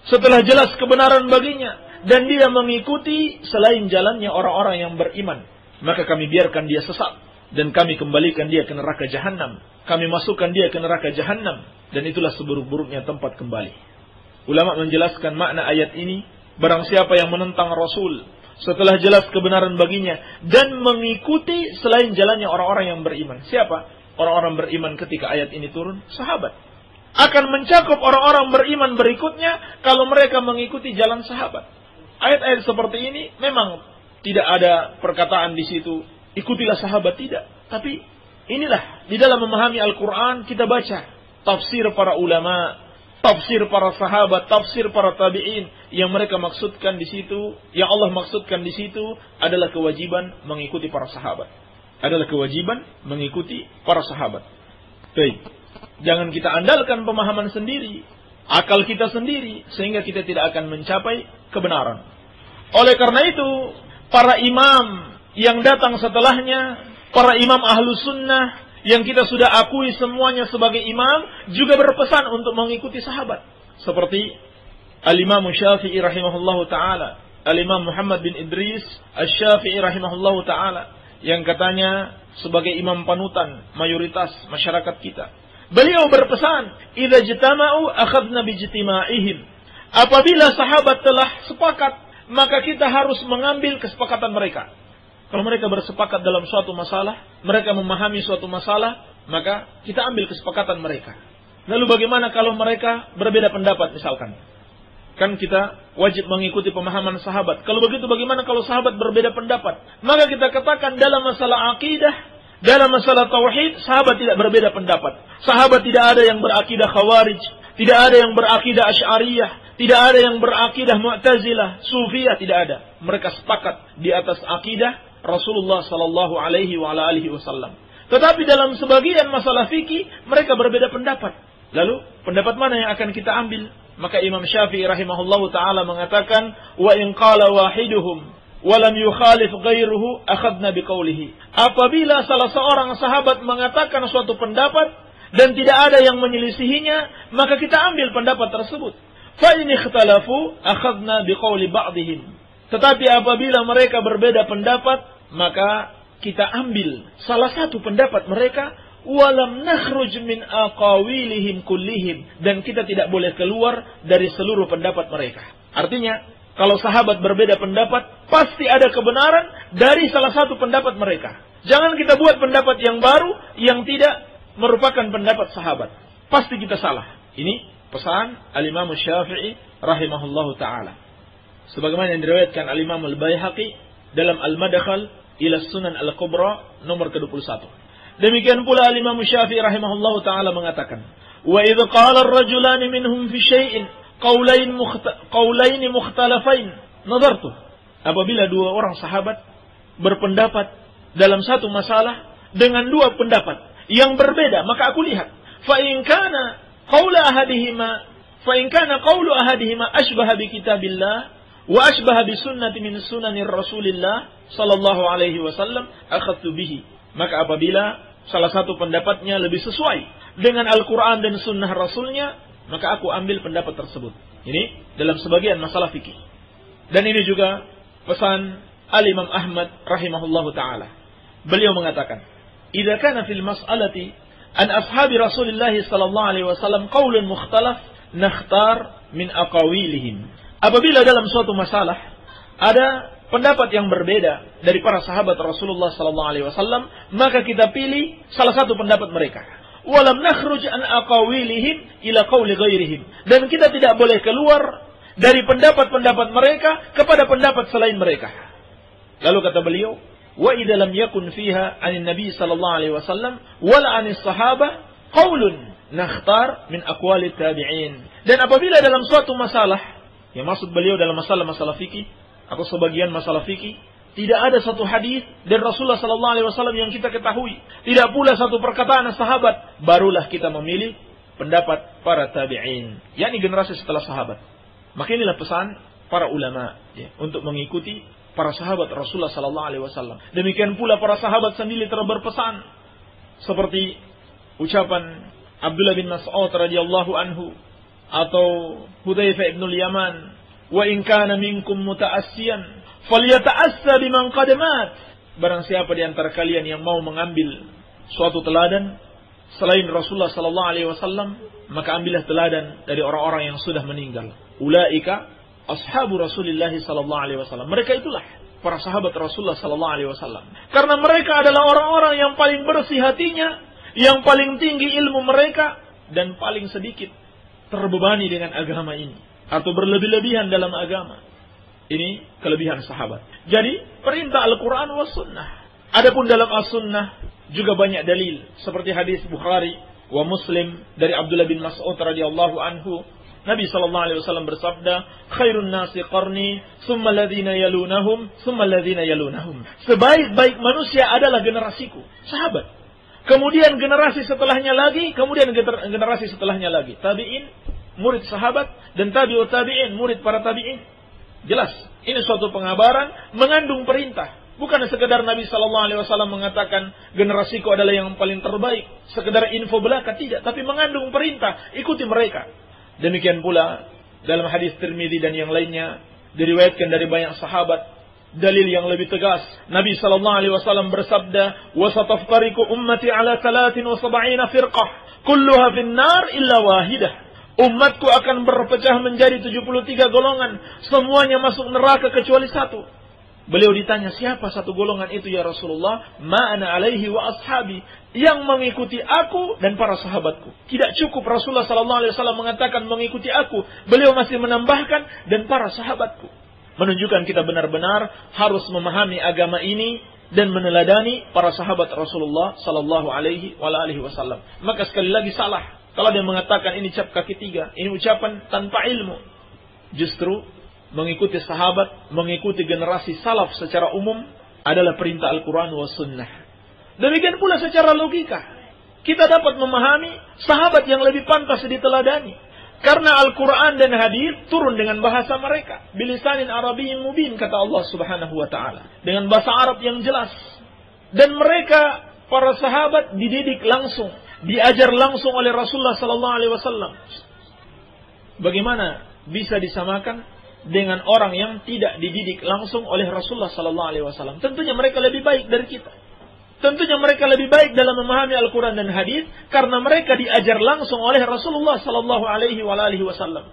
setelah jelas kebenaran baginya dan dia mengikuti selain jalannya orang-orang yang beriman, maka kami biarkan dia sesat dan kami kembalikan dia ke neraka Jahannam. Kami masukkan dia ke neraka Jahannam dan itulah seburuk-buruknya tempat kembali. Ulama menjelaskan makna ayat ini, barang siapa yang menentang Rasul setelah jelas kebenaran baginya dan mengikuti selain jalannya orang-orang yang beriman. Siapa? Orang-orang beriman ketika ayat ini turun, sahabat. Akan mencakup orang-orang beriman berikutnya kalau mereka mengikuti jalan sahabat. Ayat-ayat seperti ini memang tidak ada perkataan di situ, ikutilah sahabat, tidak. Tapi inilah, di dalam memahami Al-Quran kita baca tafsir para ulama, tafsir para sahabat, tafsir para tabi'in, yang mereka maksudkan di situ, yang Allah maksudkan di situ adalah kewajiban mengikuti para sahabat. Adalah kewajiban mengikuti para sahabat. Baik. Jangan kita andalkan pemahaman sendiri, akal kita sendiri, sehingga kita tidak akan mencapai kebenaran. Oleh karena itu, para imam yang datang setelahnya, para imam ahlu sunnah, yang kita sudah akui semuanya sebagai imam, juga berpesan untuk mengikuti sahabat. Seperti Al-Imam Syafi'i rahimahullahu ta'ala, Al-Imam Muhammad bin Idris Asy-Syafi'i rahimahullahu ta'ala, yang katanya sebagai imam panutan mayoritas masyarakat kita. Beliau berpesan, "Idza ijtama'u akhadna bijtima'ihim." Apabila sahabat telah sepakat, maka kita harus mengambil kesepakatan mereka. Kalau mereka bersepakat dalam suatu masalah, mereka memahami suatu masalah, maka kita ambil kesepakatan mereka. Lalu bagaimana kalau mereka berbeda pendapat misalkan? Kan kita wajib mengikuti pemahaman sahabat. Kalau begitu bagaimana kalau sahabat berbeda pendapat? Maka kita katakan dalam masalah akidah, dalam masalah tauhid, sahabat tidak berbeda pendapat. Sahabat tidak ada yang berakidah Khawarij, tidak ada yang berakidah Asy'ariyah, tidak ada yang berakidah Mu'tazilah, Sufiyah, tidak ada. Mereka sepakat di atas akidah Rasulullah sallallahu alaihi wa ala alihi wasallam. Tetapi dalam sebagian masalah fikih mereka berbeda pendapat. Lalu pendapat mana yang akan kita ambil? Maka Imam Syafi'i rahimahullahu taala mengatakan, "Wa in qala wahiduhum walam yukhalif ghairuhu akhadna biqaulihi." Apabila salah seorang sahabat mengatakan suatu pendapat dan tidak ada yang menyelisihinya, maka kita ambil pendapat tersebut. Fa in ikhtalafu akhadna biqauli ba'dihim. Tetapi apabila mereka berbeda pendapat, maka kita ambil salah satu pendapat mereka, walam nakhruj min aqawilihim kullihim, dan kita tidak boleh keluar dari seluruh pendapat mereka. Artinya, kalau sahabat berbeda pendapat, pasti ada kebenaran dari salah satu pendapat mereka. Jangan kita buat pendapat yang baru yang tidak merupakan pendapat sahabat. Pasti kita salah. Ini pesan Al-Imam Syafi'i rahimahullahu ta'ala. Sebagaimana yang diriwayatkan Al-Imam Al-Baihaqi dalam Al-Madkhal ila Sunan Al-Kubra nomor ke-21. Demikian pula Al-Imam Syafi'i rahimahullahu ta'ala mengatakan, wa idh qala ar-rajulani minhum fi syai'in qaulain mukhtalafain nadartu. Apabila dua orang sahabat berpendapat dalam satu masalah dengan dua pendapat yang berbeda, maka aku lihat, fa in kana qawlu ahadihima ashbaha bi kitabillah wa ashbaha bi sunnati min sunanir Rasulillah sallallahu alaihi wasallam akhadtu bihi. Maka apabila salah satu pendapatnya lebih sesuai dengan Al-Quran dan sunnah Rasulnya, maka aku ambil pendapat tersebut. Ini dalam sebagian masalah fikih. Dan ini juga pesan Al-Imam Ahmad rahimahullahu ta'ala. Beliau mengatakan, idza kana fil mas'alati an ashabi Rasulillah sallallahu alaihi wasallam qaulun mukhtalaf nakhtar min aqawilihim. Apabila dalam suatu masalah ada pendapat yang berbeda dari para sahabat Rasulullah sallallahu alaihi wasallam, maka kita pilih salah satu pendapat mereka. Walam nakhruj an aqawilihim ila qauli ghairihim. Dan kita tidak boleh keluar dari pendapat-pendapat mereka kepada pendapat selain mereka. Lalu kata beliau, wa idza lam yakun fiha 'anil nabi sallallahu alaihi wasallam wala 'anis sahabah qaulun nakhtar min aqwalit tabi'in. Dan apabila dalam suatu masalah, yang maksud beliau dalam masalah-masalah fikih atau sebagian masalah fikih, tidak ada satu hadis dari Rasulullah sallallahu alaihi wasallam yang kita ketahui, tidak pula satu perkataan sahabat, barulah kita memilih pendapat para tabi'in, yakni generasi setelah sahabat. Maka inilah pesan para ulama ya, untuk mengikuti para sahabat Rasulullah sallallahu alaihi wasallam. Demikian pula para sahabat sendiri telah berpesan seperti ucapan Abdullah bin Mas'ud radhiyallahu anhu atau Hudzaifah bin Yaman, wa in kana minkum muta'assiyan falyata'assa biman qad mat. Barang siapa di antara kalian yang mau mengambil suatu teladan selain Rasulullah sallallahu alaihi wasallam, maka ambillah teladan dari orang-orang yang sudah meninggal. Ulaika ashabu Rasulillah sallallahu alaihi wasallam. Mereka itulah para sahabat Rasulullah sallallahu alaihi wasallam. Karena mereka adalah orang-orang yang paling bersih hatinya, yang paling tinggi ilmu mereka, dan paling sedikit terbebani dengan agama ini atau berlebih-lebihan dalam agama. Ini kelebihan sahabat. Jadi perintah Al-Quran was sunnah. Adapun dalam as-sunnah juga banyak dalil, seperti hadis Bukhari wa Muslim dari Abdullah bin Mas'ud radhiyallahu anhu. Nabi sallallahu alaihi wasallam bersabda, khairun nasi qarni, tsumma alladziina yalunahum, tsumma alladziina yalunahum. Sebaik-baik manusia adalah generasiku, sahabat. Kemudian generasi setelahnya lagi, kemudian generasi setelahnya lagi. Tabi'in, murid sahabat, dan tabi'ut tabi'in, murid para tabi'in. Jelas, ini suatu pengabaran mengandung perintah. Bukan sekedar Nabi sallallahu alaihi wasallam mengatakan generasiku adalah yang paling terbaik, sekedar info belaka, tidak, tapi mengandung perintah, ikuti mereka. Demikian pula dalam hadis Tirmidzi dan yang lainnya diriwayatkan dari banyak sahabat dalil yang lebih tegas. Nabi sallallahu alaihi wasallam bersabda, "Wa sataftariqu ummati ala 73 firqah, kulluha fin-nar illa wahidah." Umatku akan berpecah menjadi 73 golongan, semuanya masuk neraka kecuali satu. Beliau ditanya, siapa satu golongan itu ya Rasulullah? Ma'ana alaihi wa ashabi, yang mengikuti aku dan para sahabatku. Tidak cukup Rasulullah sallallahu alaihi wasallam mengatakan mengikuti aku, beliau masih menambahkan dan para sahabatku. Menunjukkan kita benar-benar harus memahami agama ini dan meneladani para sahabat Rasulullah sallallahu alaihi wasallam. Maka sekali lagi salah kalau dia mengatakan ini cap kaki tiga, ini ucapan tanpa ilmu. Justru mengikuti sahabat, mengikuti generasi salaf secara umum adalah perintah Al-Quran wa sunnah. Demikian pula secara logika, kita dapat memahami sahabat yang lebih pantas diteladani. Karena Al-Quran dan hadis turun dengan bahasa mereka. Bilisanin Arabiyyin mubin, kata Allah subhanahu wa ta'ala. Dengan bahasa Arab yang jelas. Dan mereka, para sahabat, dididik langsung diajar langsung oleh Rasulullah sallallahu alaihi wasallam. Bagaimana bisa disamakan dengan orang yang tidak dididik langsung oleh Rasulullah sallallahu alaihi wasallam? Tentunya mereka lebih baik dari kita. Tentunya mereka lebih baik dalam memahami Al-Qur'an dan hadis karena mereka diajar langsung oleh Rasulullah sallallahu alaihi wasallam.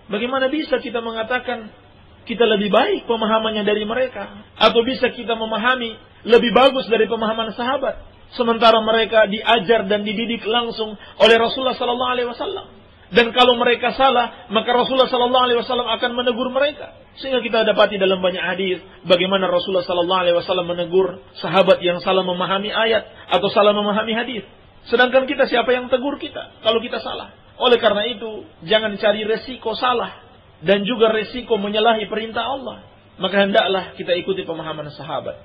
Bagaimana bisa kita mengatakan kita lebih baik pemahamannya dari mereka, atau bisa kita memahami lebih bagus dari pemahaman sahabat? Sementara mereka diajar dan dididik langsung oleh Rasulullah sallallahu alaihi wasallam. Dan kalau mereka salah, maka Rasulullah sallallahu alaihi wasallam akan menegur mereka. Sehingga kita dapati dalam banyak hadis bagaimana Rasulullah sallallahu alaihi wasallam menegur sahabat yang salah memahami ayat atau salah memahami hadis. Sedangkan kita siapa yang tegur kita kalau kita salah? Oleh karena itu, jangan cari resiko salah dan juga resiko menyalahi perintah Allah. Maka hendaklah kita ikuti pemahaman sahabat.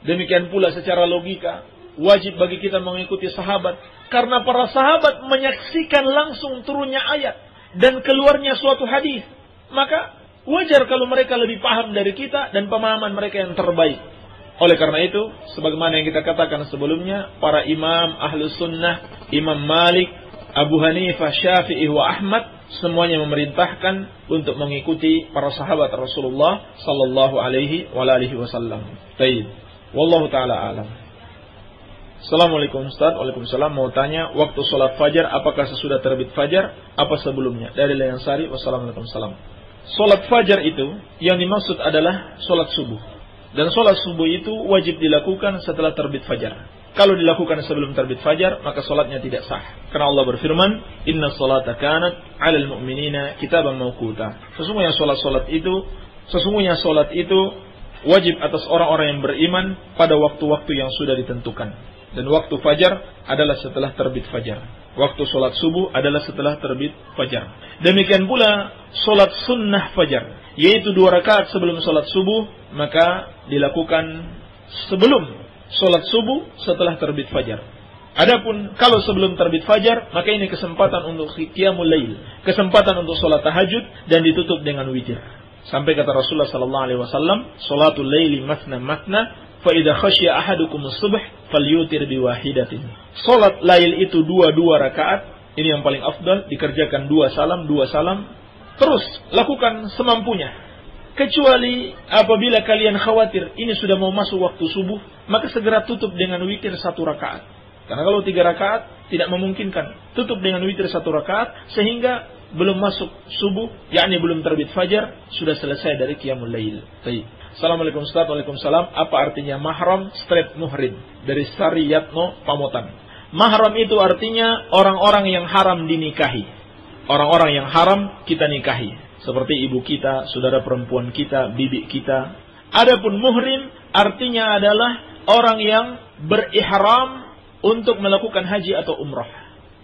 Demikian pula secara logika, wajib bagi kita mengikuti sahabat karena para sahabat menyaksikan langsung turunnya ayat dan keluarnya suatu hadis. Maka wajar kalau mereka lebih paham dari kita dan pemahaman mereka yang terbaik. Oleh karena itu, sebagaimana yang kita katakan sebelumnya, para imam Ahlus Sunnah, Imam Malik, Abu Hanifah, Syafi'i wa Ahmad semuanya memerintahkan untuk mengikuti para sahabat Rasulullah sallallahu alaihi wasallam. Baik. Wallahu taala alam. Assalamualaikum Ustaz. Waalaikumsalam. Mau tanya, waktu sholat fajar apakah sesudah terbit fajar apa sebelumnya? Dari Layan Sari. Wassalamualaikum salam. Sholat fajar itu yang dimaksud adalah sholat subuh. Dan sholat subuh itu wajib dilakukan setelah terbit fajar. Kalau dilakukan sebelum terbit fajar, maka sholatnya tidak sah. Karena Allah berfirman, Inna sholata kanat 'alal mu'minina kitaban mawquta. Sesungguhnya sholat itu wajib atas orang-orang yang beriman pada waktu-waktu yang sudah ditentukan. Dan waktu fajar adalah setelah terbit fajar. Waktu sholat subuh adalah setelah terbit fajar. Demikian pula sholat sunnah fajar, yaitu 2 rakaat sebelum sholat subuh, maka dilakukan sebelum sholat subuh setelah terbit fajar. Adapun kalau sebelum terbit fajar, maka ini kesempatan untuk qiyamul lail, kesempatan untuk sholat tahajud dan ditutup dengan witir. Sampai kata Rasulullah sallallahu alaihi wasallam, "Sholatul laili masna masna, fa idza khashiya ahadukum as-subh falyutir biwahidatin." Salat lail itu 2 rakaat, ini yang paling afdal, dikerjakan 2 salam. Terus lakukan semampunya. Kecuali apabila kalian khawatir ini sudah mau masuk waktu subuh, maka segera tutup dengan witir 1 rakaat. Karena kalau 3 rakaat tidak memungkinkan. Tutup dengan witir 1 rakaat sehingga belum masuk subuh, yakni belum terbit fajar, sudah selesai dari qiyamul lail. Baik. Assalamualaikum Ustaz. Waalaikumsalam. Apa artinya mahram straight muhrim? Dari Sari Yatno Pamotan. Mahram itu artinya orang-orang yang haram dinikahi. Orang-orang yang haram kita nikahi. Seperti ibu kita, saudara perempuan kita, bibi kita. Adapun muhrim artinya adalah orang yang berihram untuk melakukan haji atau umrah.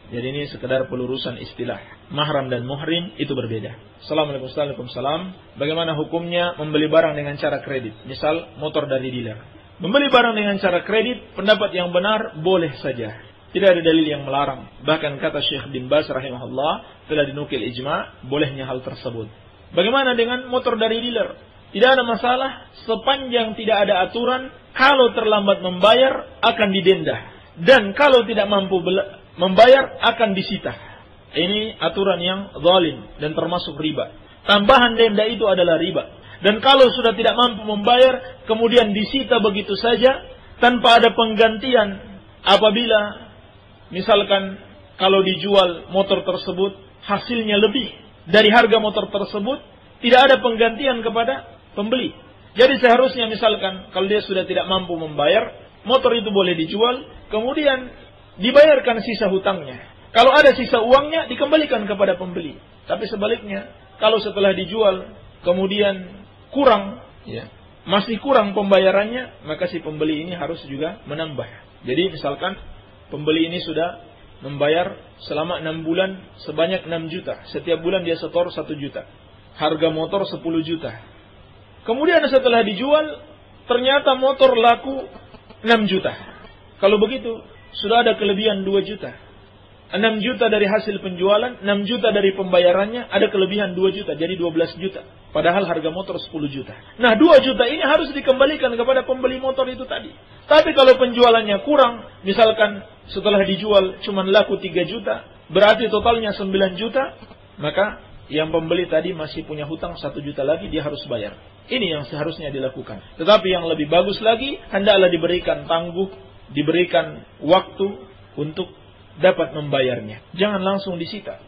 Jadi ini sekedar pelurusan istilah. Mahram dan muhrim itu berbeda. Assalamualaikum warahmatullahi wabarakatuh. Bagaimana hukumnya membeli barang dengan cara kredit? Misal motor dari dealer. Membeli barang dengan cara kredit, pendapat yang benar boleh saja. Tidak ada dalil yang melarang. Bahkan kata Syekh bin Baz rahimahullah, telah dinukil ijma' bolehnya hal tersebut. Bagaimana dengan motor dari dealer? Tidak ada masalah sepanjang tidak ada aturan kalau terlambat membayar akan didenda. Dan kalau tidak mampu membayar akan disita. Ini aturan yang zalim dan termasuk riba. Tambahan denda itu adalah riba. Dan kalau sudah tidak mampu membayar, kemudian disita begitu saja tanpa ada penggantian. Apabila misalkan kalau dijual motor tersebut hasilnya lebih dari harga motor tersebut, tidak ada penggantian kepada pembeli. Jadi seharusnya misalkan kalau dia sudah tidak mampu membayar, motor itu boleh dijual, kemudian dibayarkan sisa hutangnya. Kalau ada sisa uangnya, dikembalikan kepada pembeli. Tapi sebaliknya, kalau setelah dijual, kemudian kurang, masih kurang pembayarannya, maka si pembeli ini harus juga menambah. Jadi misalkan, pembeli ini sudah membayar selama 6 bulan sebanyak 6 juta. Setiap bulan dia setor 1 juta. Harga motor 10 juta. Kemudian setelah dijual, ternyata motor laku 6 juta. Kalau begitu, sudah ada kelebihan 2 juta. 6 juta dari hasil penjualan, 6 juta dari pembayarannya, ada kelebihan 2 juta, jadi 12 juta. Padahal harga motor 10 juta. Nah 2 juta ini harus dikembalikan kepada pembeli motor itu tadi. Tapi kalau penjualannya kurang, misalkan setelah dijual cuma laku 3 juta, berarti totalnya 9 juta, maka yang pembeli tadi masih punya hutang 1 juta lagi, dia harus bayar. Ini yang seharusnya dilakukan. Tetapi yang lebih bagus lagi, hendaklah diberikan tangguh, diberikan waktu untuk dapat membayarnya. Jangan langsung disita.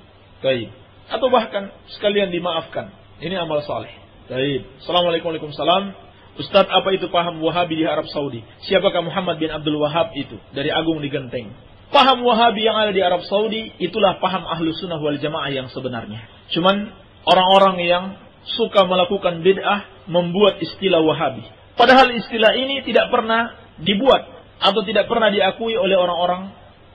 Baik. Atau bahkan sekalian dimaafkan. Ini amal saleh. Baik. Assalamualaikum warahmatullahi wabarakatuh. Ustaz, apa itu paham Wahabi di Arab Saudi? Siapakah Muhammad bin Abdul Wahab itu? Dari Agung di Genteng. Paham Wahabi yang ada di Arab Saudi, itulah paham Ahlus Sunnah wal Jamaah yang sebenarnya. Cuman orang-orang yang suka melakukan bid'ah membuat istilah Wahabi. Padahal istilah ini tidak pernah dibuat atau tidak pernah diakui oleh orang-orang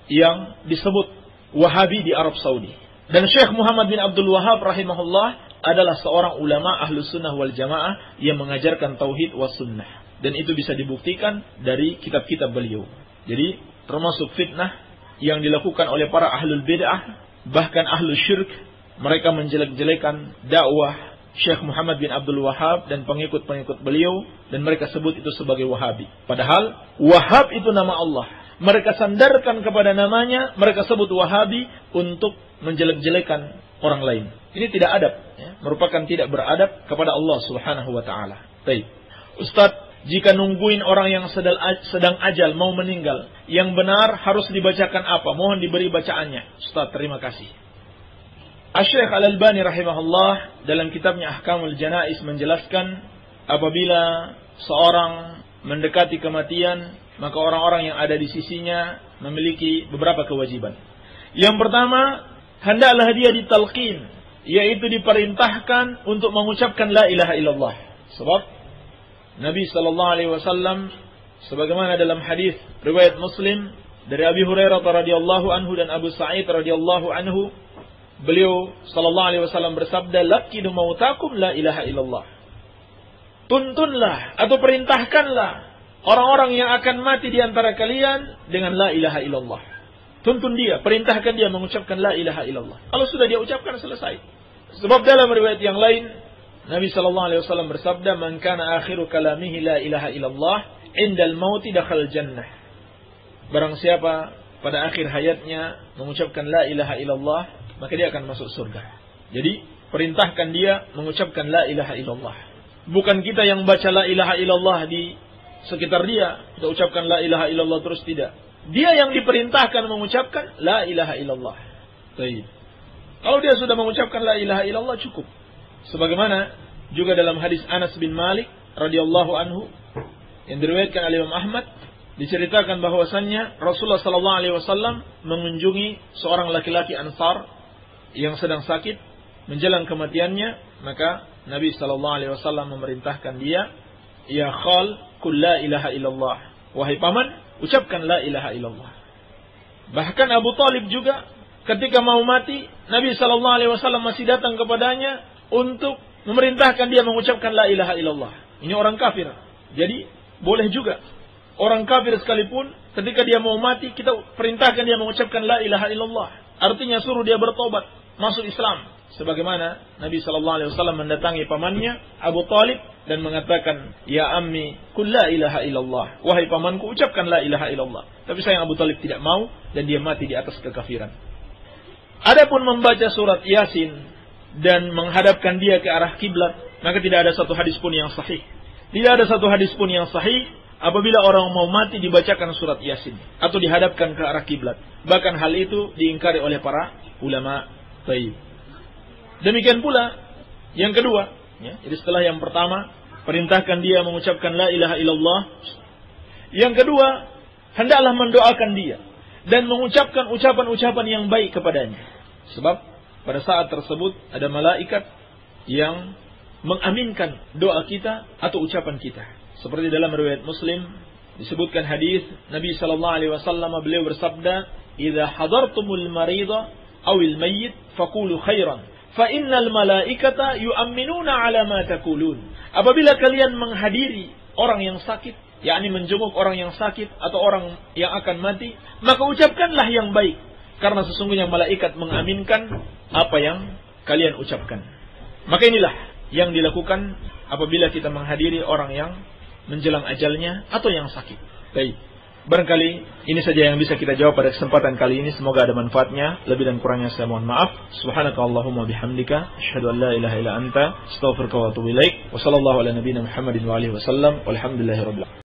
yang disebut Wahabi di Arab Saudi. Dan Syekh Muhammad bin Abdul Wahab rahimahullah adalah seorang ulama Ahlus Sunnah wal Jamaah yang mengajarkan tauhid was sunnah. Dan itu bisa dibuktikan dari kitab-kitab beliau. Jadi termasuk fitnah yang dilakukan oleh para ahlul bid'ah, bahkan ahlul syirk. Mereka menjelek-jelekan dakwah Syekh Muhammad bin Abdul Wahab dan pengikut-pengikut beliau, dan mereka sebut itu sebagai Wahabi. Padahal Wahab itu nama Allah. Mereka sandarkan kepada namanya, mereka sebut Wahabi untuk menjelek-jelekan orang lain. Ini tidak adab, ya, merupakan tidak beradab kepada Allah Subhanahu wa taala. Baik. Ustaz, jika nungguin orang yang sedang ajal mau meninggal, yang benar harus dibacakan apa? Mohon diberi bacaannya. Ustaz, terima kasih. Asy-Syaikh Al-Albani rahimahullah dalam kitabnya Ahkamul Janaiz menjelaskan, apabila seorang mendekati kematian, maka orang-orang yang ada di sisinya memiliki beberapa kewajiban. Yang pertama, hendaklah dia ditalqin, yaitu diperintahkan untuk mengucapkan la ilaha illallah. Sebab Nabi sallallahu alaihi wasallam sebagaimana dalam hadis riwayat Muslim dari Abi Hurairah radhiyallahu anhu dan Abu Sa'id radhiyallahu anhu, beliau sallallahu alaihi wasallam bersabda, "Laqidu mautakum la ilaha illallah." Tuntunlah atau perintahkanlah orang-orang yang akan mati di antara kalian dengan la ilaha illallah. Tuntun dia, perintahkan dia mengucapkan la ilaha illallah. Kalau sudah dia ucapkan, selesai. Sebab dalam riwayat yang lain Nabi sallallahu alaihi wasallam bersabda, "Man kana akhiru kalamihi la ilaha illallah, indal mauti dakhal jannah." Barang siapa pada akhir hayatnya mengucapkan la ilaha illallah, maka dia akan masuk surga. Jadi, perintahkan dia mengucapkan la ilaha illallah. Bukan kita yang baca la ilaha illallah di sekitar dia, kita ucapkan la ilaha illallah terus, tidak. Dia yang diperintahkan mengucapkan la ilaha illallah. Baik. Kalau dia sudah mengucapkan la ilaha illallah, cukup. Sebagaimana juga dalam hadis Anas bin Malik radhiyallahu anhu yang diriwayatkan oleh Imam Ahmad, diceritakan bahwasannya Rasulullah sallallahu alaihi wasallam mengunjungi seorang laki-laki Ansar yang sedang sakit menjelang kematiannya, maka Nabi sallallahu alaihi wasallam memerintahkan dia, "Ya khal, qul la ilaha illallah." Wahai paman, ucapkan la ilaha illallah. Bahkan Abu Talib juga ketika mau mati, Nabi sallallahu alaihi wasallam masih datang kepadanya untuk memerintahkan dia mengucapkan la ilaha illallah. Ini orang kafir. Jadi boleh juga orang kafir sekalipun ketika dia mau mati, kita perintahkan dia mengucapkan la ilaha illallah. Artinya suruh dia bertobat, masuk Islam. Sebagaimana Nabi sallallahu alaihi wasallam mendatangi pamannya Abu Talib dan mengatakan, "Ya ammi, qul la ilaha illallah." Wahai pamanku, ucapkan la ilaha illallah. Tapi sayang Abu Talib tidak mau dan dia mati di atas kekafiran. Adapun membaca surat Yasin dan menghadapkan dia ke arah kiblat, maka tidak ada satu hadis pun yang sahih. Tidak ada satu hadis pun yang sahih apabila orang mau mati dibacakan surat Yasin atau dihadapkan ke arah kiblat. Bahkan hal itu diingkari oleh para ulama. Baik. Demikian pula yang kedua, ya, jadi setelah yang pertama perintahkan dia mengucapkan la ilaha illallah. Yang kedua, hendaklah mendoakan dia dan mengucapkan ucapan-ucapan yang baik kepadanya. Sebab pada saat tersebut ada malaikat yang mengaminkan doa kita atau ucapan kita. Seperti dalam riwayat Muslim disebutkan hadis Nabi sallallahu alaihi wasallam, beliau bersabda, "Idza hadartumul marida awil mayyit faqulu khairan. Fa innal malaikata yu'minuna 'ala ma taqulun." Apabila kalian menghadiri orang yang sakit, yakni menjenguk orang yang sakit atau orang yang akan mati, maka ucapkanlah yang baik, karena sesungguhnya malaikat mengaminkan apa yang kalian ucapkan. Maka inilah yang dilakukan apabila kita menghadiri orang yang menjelang ajalnya atau yang sakit. Baik. Barangkali ini saja yang bisa kita jawab pada kesempatan kali ini. Semoga ada manfaatnya. Lebih dan kurangnya saya mohon maaf. Subhanakallahumma bihamdika asyhadu an la ilaha illa anta astaghfiruka wa atubu ilaik. Wa sallallahu ala nabiyyina Muhammadin wa alihi wasallam. Walhamdulillahirabbil alamin.